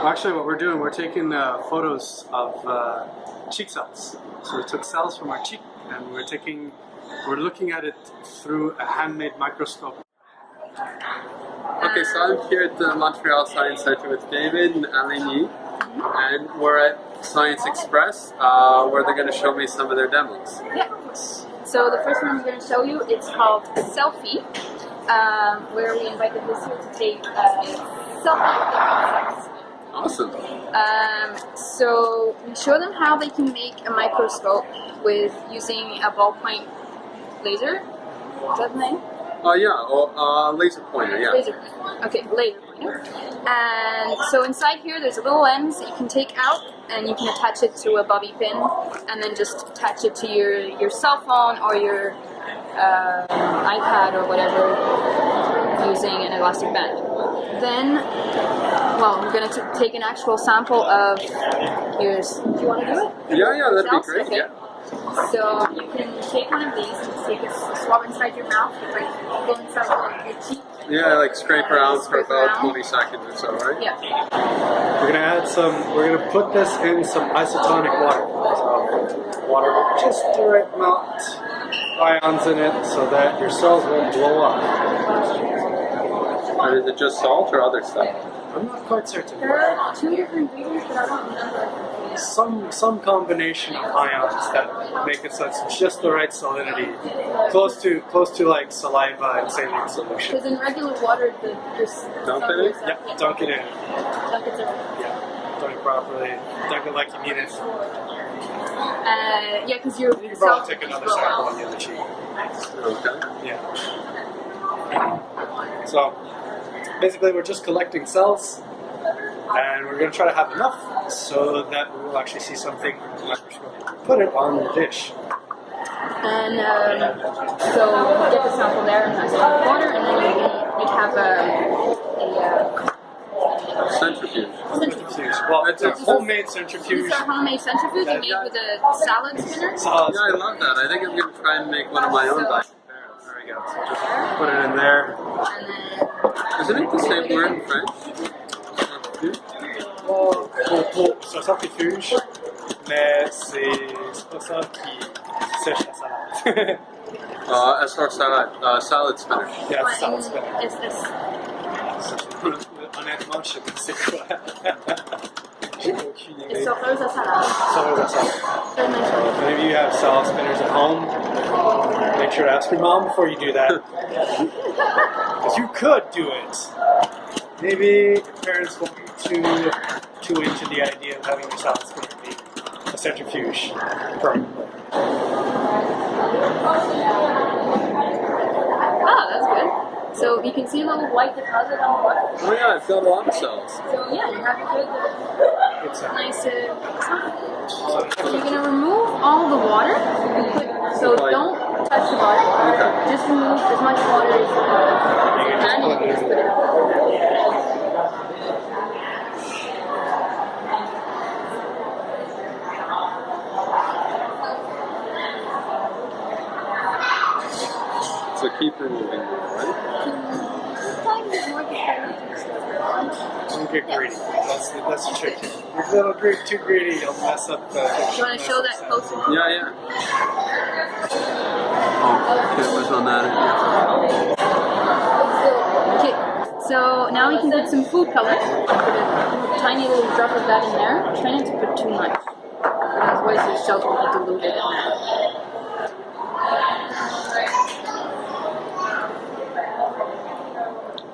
Actually, what we're doing, we're taking photos of cheek cells. So we took cells from our cheek, and we're looking at it through a handmade microscope. Okay, so I'm here at the Montreal Science Centre with David and Aline, and we're at Science Express, where they're going to show me some of their demos. Yeah. So the first one I'm going to show you, it's called Cellfie, where we invite the visitor to take a selfie. Awesome. So we show them how they can make a microscope with using a ballpoint laser. Is that the name? Laser pointer, yeah. Laser pointer. Okay, laser pointer. And so inside here there's a little lens that you can take out and you can attach it to a bobby pin and then just attach it to your cell phone or your iPad or whatever using an elastic band. Then, well, we're going to take an actual sample of yours. Do you want to do it? Yeah, that'd be great. Okay. Yeah. So you can take one of these and take a swab inside your mouth, like go inside your cheek. Yeah, like scrape around for about 20 seconds or so, right? Yeah. We're gonna put this in some isotonic water. Water with just the right amount of ions in it so that your cells won't blow up. Or is it just salt or other stuff? I'm not quite certain. There are 2 different ingredients, but I don't remember. Some combination of ions that make it so it's just the right salinity, close to like saliva and saline solution. Because in regular water, Dump it in? Yep, dunk it in. Dunk it in. Yeah, dunk it properly. Dunk it like you mean it. Yeah, because your You can probably take another sample on the other cheek. Okay. Yeah. So basically, we're just collecting cells, and we're going to try to have enough so that we will actually see something. Put it on the dish. And so you get the sample there and that's hot water, and then you'd have a Centrifuge. Centrifuge. Well, it's a homemade centrifuge. These are homemade centrifuge you made with a salad spinner. Salad Yeah, I love that. I think I'm going to try and make one of my own by parents. There we go. So just put it in there. And then Isn't it the same word in French? Sur centrifuge, mais c'est pas ça qui sèche la salade. SR salad, salad spinner. Yeah, it's salad spinner. it's Honnêtement, je sais pas c'est quoi. J'ai aucune idée. it's sorteuse à salade. Sorteuse à salade. So if any of you have salad spinners at home, make sure to ask your mom before you do that. Because you could do it. Maybe your parents won't be too into the idea of having your salad spinner be a centrifuge permanently. Ah, that's good. So you can see a little white deposit on the water. Oh yeah, it's got a lot of cells. So yeah, you have a good, It's nice So you're gonna remove all the water. So don't touch the bottom. Okay. Just remove as much water as you can, and you can just put it up. So keep removing more, right? Don't get greedy. That's the trick. If you're a little too greedy, you'll mess up the picture. Do you want to show that closer? Yeah. Oh, okay, what's on that? Okay, so now we can put some food color. Put a tiny little drop of that in there. Try not to put too much, otherwise the shells will be diluted in there.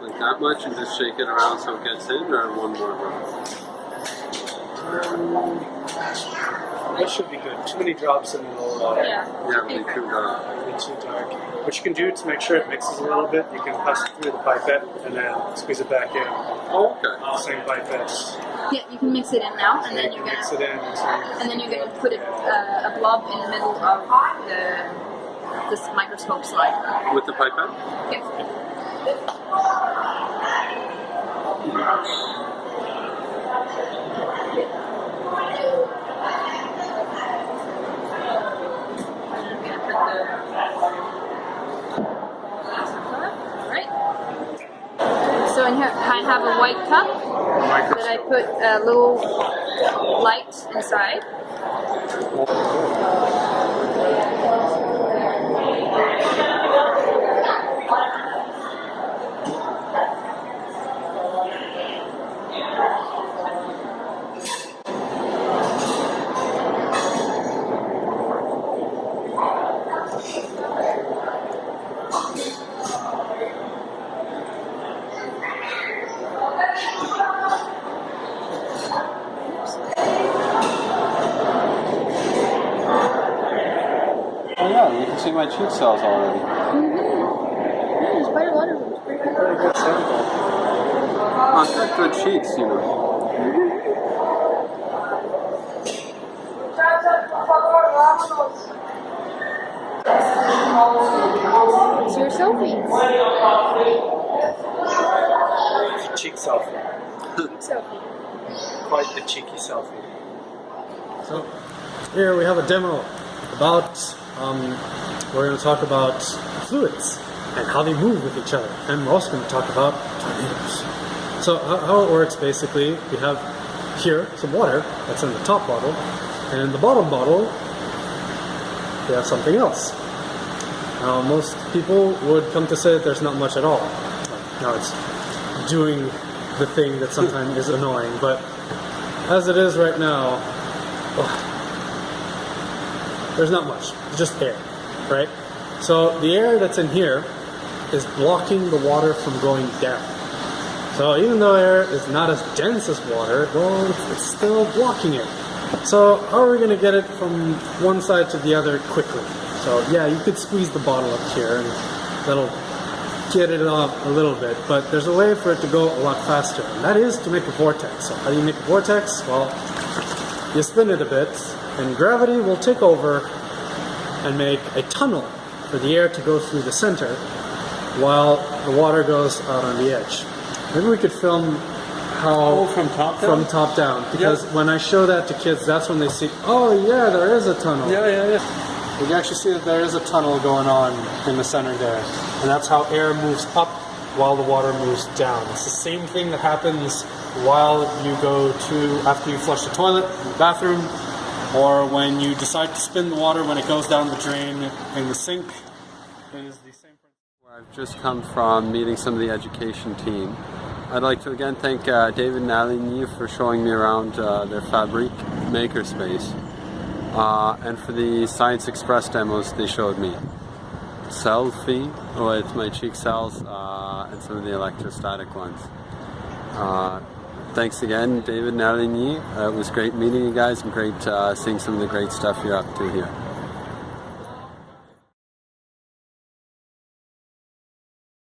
Like that much and just shake it around so it gets in, or one more drop? That should be good. Too many drops in the middle. Yeah. Yeah, really too dark. Really too dark. What you can do to make sure it mixes a little bit, you can pass it through the pipette and then squeeze it back in. Oh, okay. The same pipette. Yeah, you can mix it in now, and then you're Mix it gonna in. and then you're gonna put a blob in the middle of this microscope slide. With the pipette? Okay. So in here, I have a white cup. that I put a little light inside. Oh yeah, you can see my cheek cells already. There's quite a lot of them. It's pretty good. Very good sample. I've got good cheeks, you know. It's your selfie. Cheek selfie. Selfie. Quite the cheeky selfie. So here we have a demo about, we're going to talk about fluids and how they move with each other. And we're also going to talk about tornadoes. So how it works basically, we have here some water that's in the top bottle, and in the bottom bottle we have something else. Now most people would come to say that there's not much at all. Now it's doing the thing that sometimes is annoying, but as it is right now, there's not much, it's just air, right? So the air that's in here is blocking the water from going down. So even though air is not as dense as water, well, it's still blocking it. So how are we going to get it from one side to the other quickly? So yeah, you could squeeze the bottle up here and that'll get it off a little bit, but there's a way for it to go a lot faster, and that is to make a vortex. So how do you make a vortex? Well, you spin it a bit, and gravity will take over and make a tunnel for the air to go through the center while the water goes out on the edge. Maybe we could film how from top down? From top down, because when I show that to kids, that's when they see, oh yeah, there is a tunnel. Yeah. You can actually see that there is a tunnel going on in the center there, and that's how air moves up while the water moves down. It's the same thing that happens while you go to, after you flush the toilet in the bathroom, or when you decide to spin the water when it goes down the drain in the sink. It is the same principle. I've just come from meeting some of the education team. I'd like to again thank David and Aline for showing me around their Fabrik makerspace. And for the Science Express demos they showed me. Cellfie with my cheek cells and some of the electrostatic ones. Thanks again, David and Aline. It was great meeting you guys and great seeing some of the great stuff you're up to here.